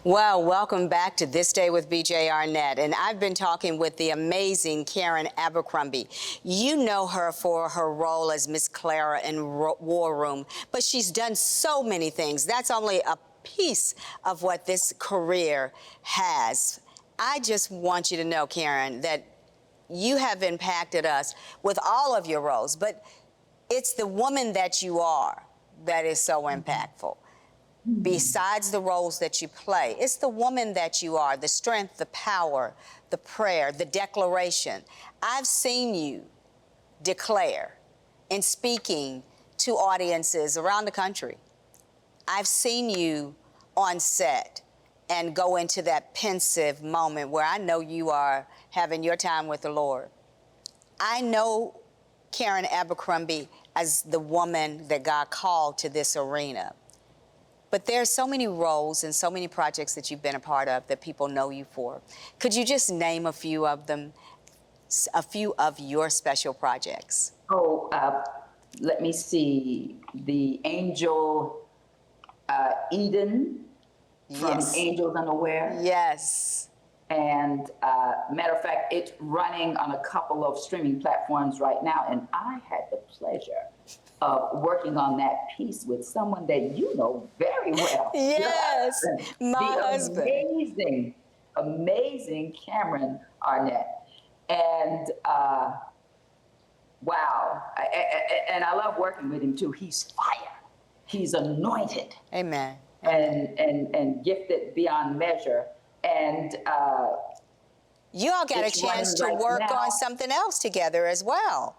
Well, welcome back to This Day with BJ Arnett. And I've been talking with the amazing Karen Abercrombie. You know her for her role as Miss Clara in War Room, but she's done so many things. That's only a piece of what this career has. I just want you to know, Karen, that you have impacted us with all of your roles, but it's the woman that you are that is so impactful. Besides the roles that you play, it's the woman that you are, the strength, the power, the prayer, the declaration. I've seen you declare in speaking to audiences around the country. I've seen you on set and go into that pensive moment where I know you are having your time with the Lord. I know Karen Abercrombie as the woman that God called to this arena. But there's so many roles and so many projects that you've been a part of that people know you for. Could you just name a few of them, a few of your special projects? Oh, let me see. The Angel Eden from Yes. Angels Unaware. Yes. And matter of fact, it's running on a couple of streaming platforms right now. And I had the pleasure of working on that piece with someone that you know very well. Yes, my husband. Amazing Cameron Arnett. And wow, and I love working with him too. He's fire. He's anointed. Amen. And gifted beyond measure. And you all got a chance to work on something else together as well.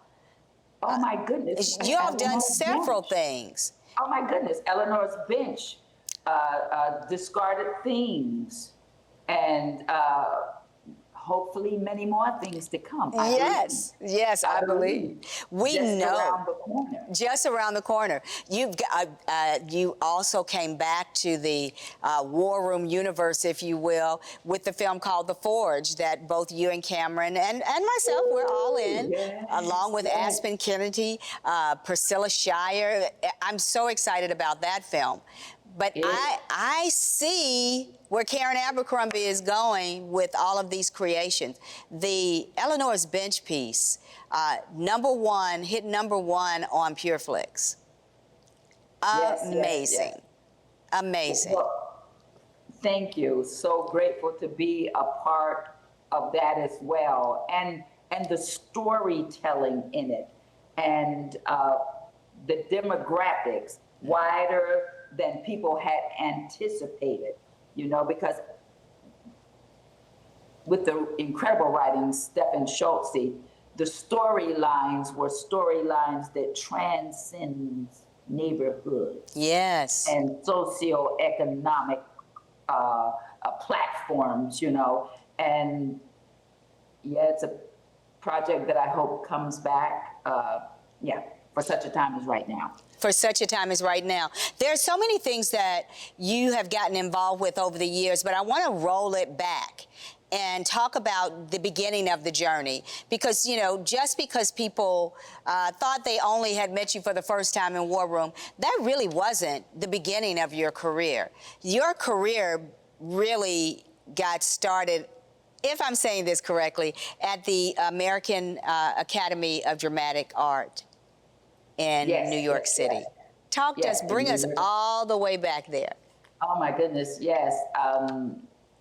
Oh my goodness. You all have done several things. Oh my goodness. Eleanor's Bench, Discarded Themes, and hopefully many more things to come. Yes, I believe. We just know. Around the corner. Just around the corner. You've got, you also came back to the War Room universe, if you will, with the film called The Forge that both you and Cameron and myself, we're all in, along with Aspen Kennedy, Priscilla Shire. I'm so excited about that film. But I see where Karen Abercrombie is going with all of these creations. The Eleanor's Bench piece, hit number one on PureFlix. Amazing. Amazing. Well, thank you. So grateful to be a part of that as well. And the storytelling in it and the demographics wider than people had anticipated, you know, because with the incredible writing, Stephen Schultze, the storylines were storylines that transcend neighborhoods. Yes. And socioeconomic platforms, you know, and yeah, it's a project that I hope comes back, for such a time as right now. For such a time as right now. There are so many things that you have gotten involved with over the years, but I want to roll it back and talk about the beginning of the journey. Because, you know, just because people thought they only had met you for the first time in War Room, that really wasn't the beginning of your career. Your career really got started, if I'm saying this correctly, at the American Academy of Dramatic Art in New York City. Talk to us, bring us all the way back there. Oh my goodness, yes.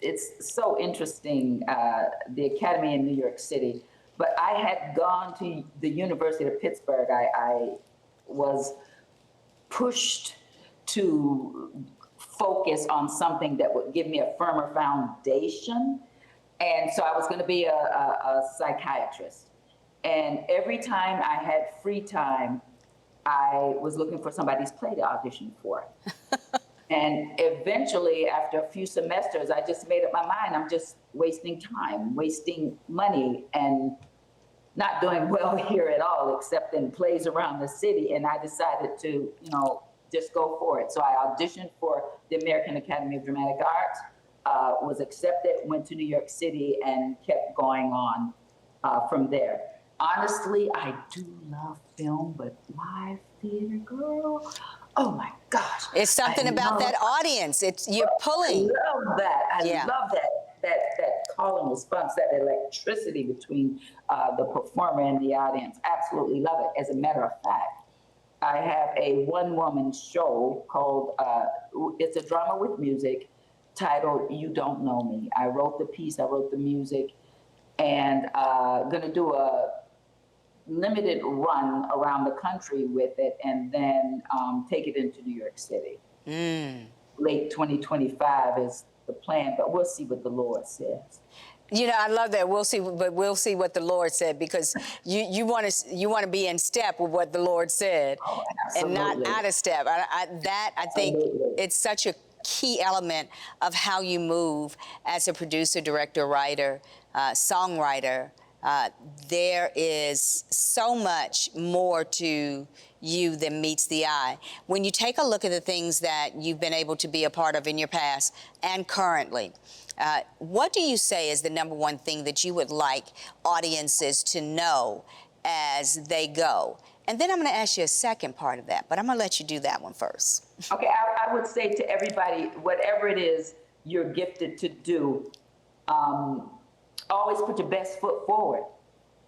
It's so interesting, the Academy in New York City. But I had gone to the University of Pittsburgh. I was pushed to focus on something that would give me a firmer foundation. And so I was gonna be a psychiatrist. And every time I had free time, I was looking for somebody's play to audition for. And eventually, after a few semesters, I just made up my mind. I'm just wasting time, wasting money, and not doing well here at all, except in plays around the city. And I decided to, you know, just go for it. So I auditioned for the American Academy of Dramatic Arts, was accepted, went to New York City, and kept going on from there. Honestly, I do love film, but live theater, girl, Oh my gosh. It's something about that audience. You're I pulling. love that. I Yeah. love that call and response, that electricity between the performer and the audience. Absolutely love it. As a matter of fact, I have a one-woman show called, it's a drama with music titled You Don't Know Me. I wrote the piece, I wrote the music, and gonna do a limited run around the country with it, and then take it into New York City. Late 2025 is the plan, but we'll see what the Lord says. You know, I love that. We'll see, but we'll see what the Lord said, because you want to be in step with what the Lord said, Oh, and not absolutely. out of step. I think Absolutely. it's such a key element of how you move as a producer, director, writer, songwriter. There is so much more to you than meets the eye. When you take a look at the things that you've been able to be a part of in your past and currently, what do you say is the number one thing that you would like audiences to know as they go? And then I'm going to ask you a second part of that, but I'm going to let you do that one first. Okay, I would say to everybody, whatever it is you're gifted to do, always put your best foot forward.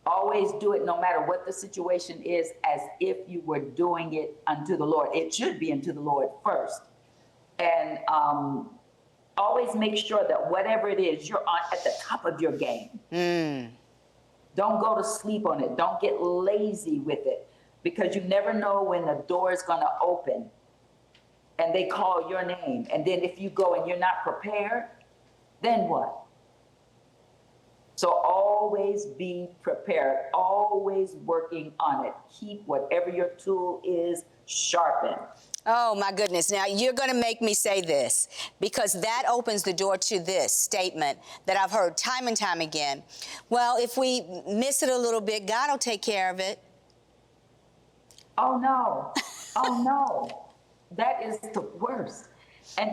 Always do it no matter what the situation is, as if you were doing it unto the Lord. It should be unto the Lord first. And always make sure that whatever it is, you're on at the top of your game. Don't go to sleep on it. Don't get lazy with it, because you never know when the door is going to open and they call your name. And then if you go and you're not prepared, then what? So always be prepared, always working on it. Keep whatever your tool is sharpened. Oh, my goodness. Now, you're going to make me say this, because that opens the door to this statement that I've heard time and time again. Well, if we miss it a little bit, God will take care of it. Oh, no. Oh, no. That is the worst. And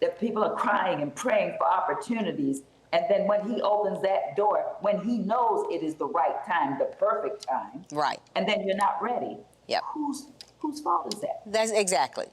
the people are crying and praying for opportunities. And then when he opens that door, when he knows it is the right time, the perfect time, Right. and then you're not ready, Yep. whose fault is that? That's exactly.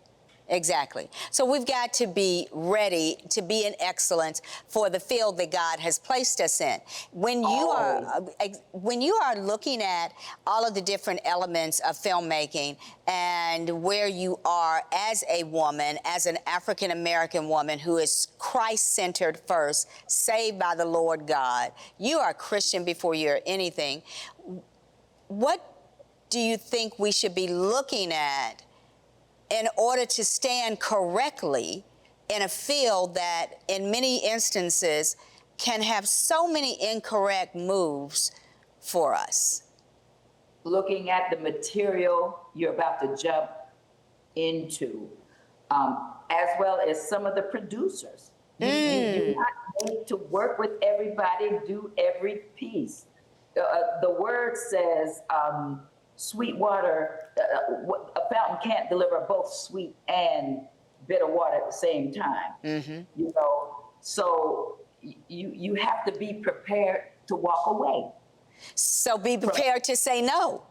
So we've got to be ready to be in excellence for the field that God has placed us in. When you are looking at all of the different elements of filmmaking and where you are as a woman, as an African American woman who is Christ-centered first, saved by the Lord God, you are a Christian before you're anything. What do you think we should be looking at in order to stand correctly in a field that in many instances can have so many incorrect moves for us? Looking at the material you're about to jump into, as well as some of the producers. You're not made to work with everybody, do every piece. The word says, sweet water, a fountain can't deliver both sweet and bitter water at the same time. You know, so you have to be prepared to walk away. So be prepared to say no.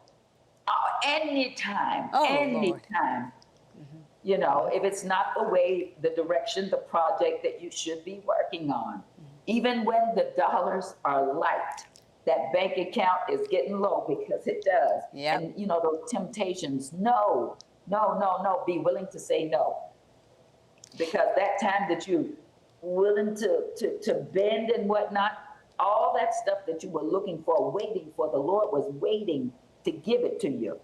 Anytime, Oh, anytime. You know, if it's not the way, the direction, the project that you should be working on, even when the dollars are light, that bank account is getting low, because it does. Yep. And you know, those temptations, no. Be willing to say no. Because that time that you willing to bend and whatnot, all that stuff that you were looking for, waiting for, the Lord was waiting to give it to you,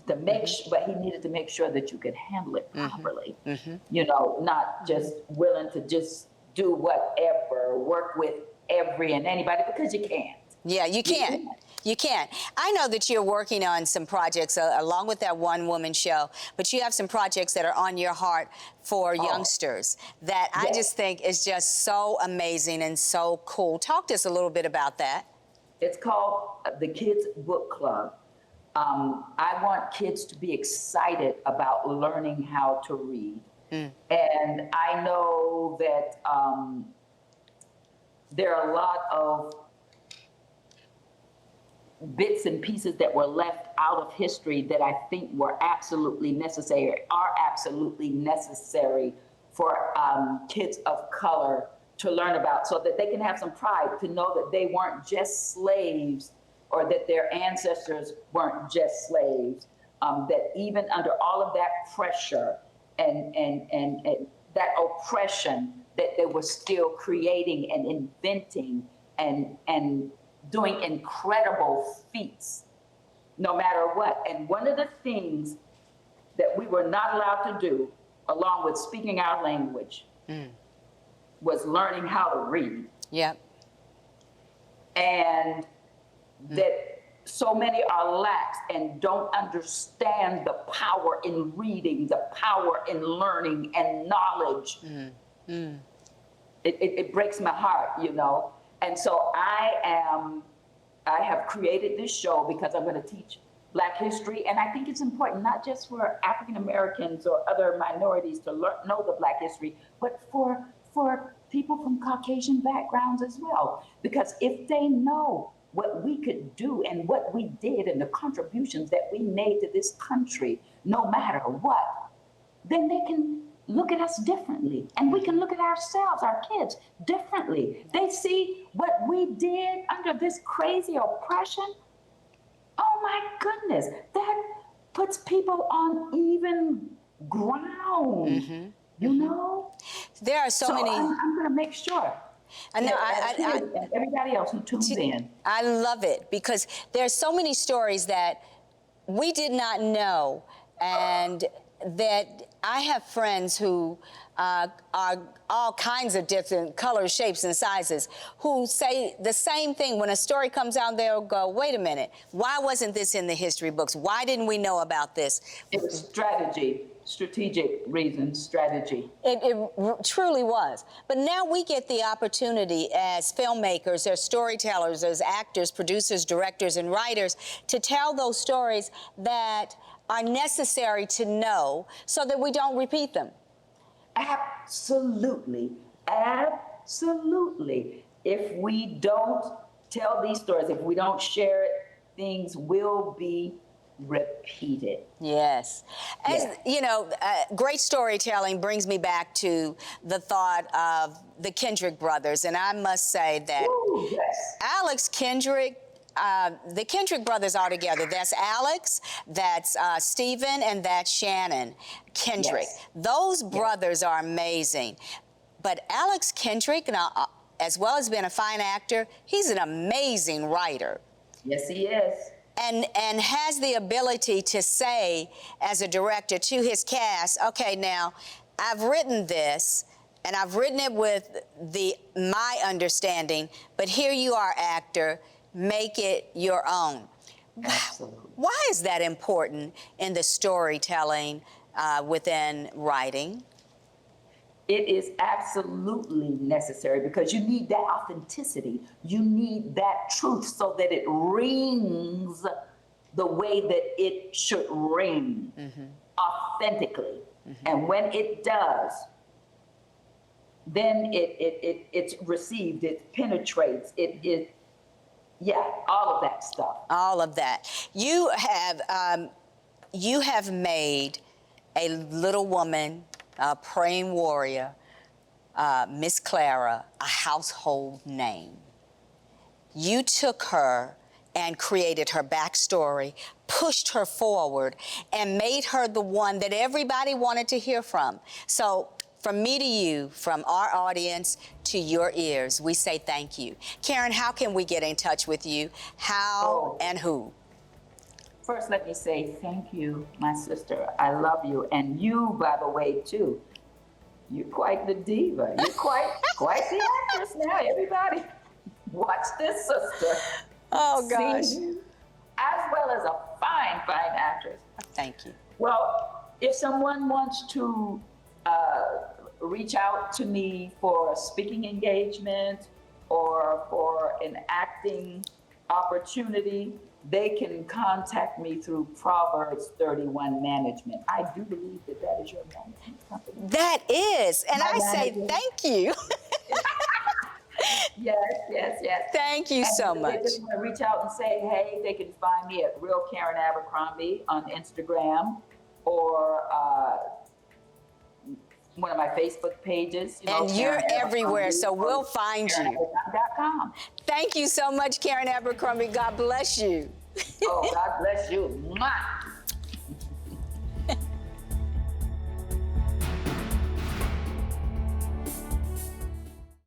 to make sure, but he needed to make sure that you could handle it properly. You know, not just willing to just do whatever, work with every and anybody, because you can't. Yeah, you can't. You can't. I know that you're working on some projects along with that one-woman show, but you have some projects that are on your heart for youngsters that I just think is just so amazing and so cool. Talk to us a little bit about that. It's called the Kids Book Club. I want kids to be excited about learning how to read. And I know that there are a lot of bits and pieces that were left out of history that I think were absolutely necessary, are absolutely necessary for kids of color to learn about, so that they can have some pride to know that they weren't just slaves, or that their ancestors weren't just slaves, that even under all of that pressure and that oppression, that they were still creating and inventing and doing incredible feats, no matter what. And one of the things that we were not allowed to do, along with speaking our language, was learning how to read. Yep. And that so many are lax and don't understand the power in reading, the power in learning and knowledge. It breaks my heart, you know. And so I have created this show because I'm going to teach Black history. And I think it's important, not just for African Americans or other minorities to know the Black history, but for people from Caucasian backgrounds as well. Because if they know what we could do and what we did and the contributions that we made to this country, no matter what, then they can look at us differently. And we can look at ourselves, our kids, differently. They see what we did under this crazy oppression. Oh my goodness, that puts people on even ground, you know? There are so many. I'm going to make sure. I know. And everybody else who tunes in. I love it, because there's so many stories that we did not know, and that I have friends who are all kinds of different colors, shapes, and sizes, who say the same thing. When a story comes out, they'll go, wait a minute, why wasn't this in the history books? Why didn't we know about this? It was strategy. Strategic reasons, strategy. It truly was. But now we get the opportunity as filmmakers, as storytellers, as actors, producers, directors, and writers to tell those stories that are necessary to know so that we don't repeat them. Absolutely. Absolutely. If we don't tell these stories, if we don't share it, things will be repeated. Yes. As you know, great storytelling brings me back to the thought of the Kendrick Brothers. And I must say that Alex Kendrick, the Kendrick Brothers are together. That's Alex, that's Stephen, and that's Shannon Kendrick. Those brothers are amazing. But Alex Kendrick, now, as well as being a fine actor, he's an amazing writer. Yes, he is. And has the ability to say, as a director, to his cast, okay, now, I've written this, and I've written it with my understanding, but here you are, actor, make it your own. Absolutely. Why is that important in the storytelling within writing? It is absolutely necessary, because you need that authenticity. You need that truth so that it rings the way that it should ring, authentically. And when it does, then it's received, it penetrates, all of that stuff. All of that. You have made a little woman, a praying warrior, Miss Clara, a household name. You took her and created her backstory, pushed her forward, and made her the one that everybody wanted to hear from. So from me to you, from our audience to your ears, we say thank you. Karen, how can we get in touch with you? How and who? First, let me say thank you, my sister. I love you. And you, by the way, too. You're quite the diva. You're quite the actress now. Everybody, watch this sister. Oh, gosh. Sing, as well as a fine, fine actress. Thank you. Well, if someone wants to reach out to me for a speaking engagement or for an acting opportunity, they can contact me through Proverbs 31 Management. I do believe that is your management company. That is, and I say thank you. Yes. Thank Thank you so If much. they just want to reach out and say, hey, they can find me at Real Karen Abercrombie on Instagram or one of my Facebook pages. And you're Karen everywhere, Abercrombie, so we'll or find you. KarenAbercrombie.com. Thank you so much, Karen Abercrombie. God bless you. Oh, God bless you. Mwah.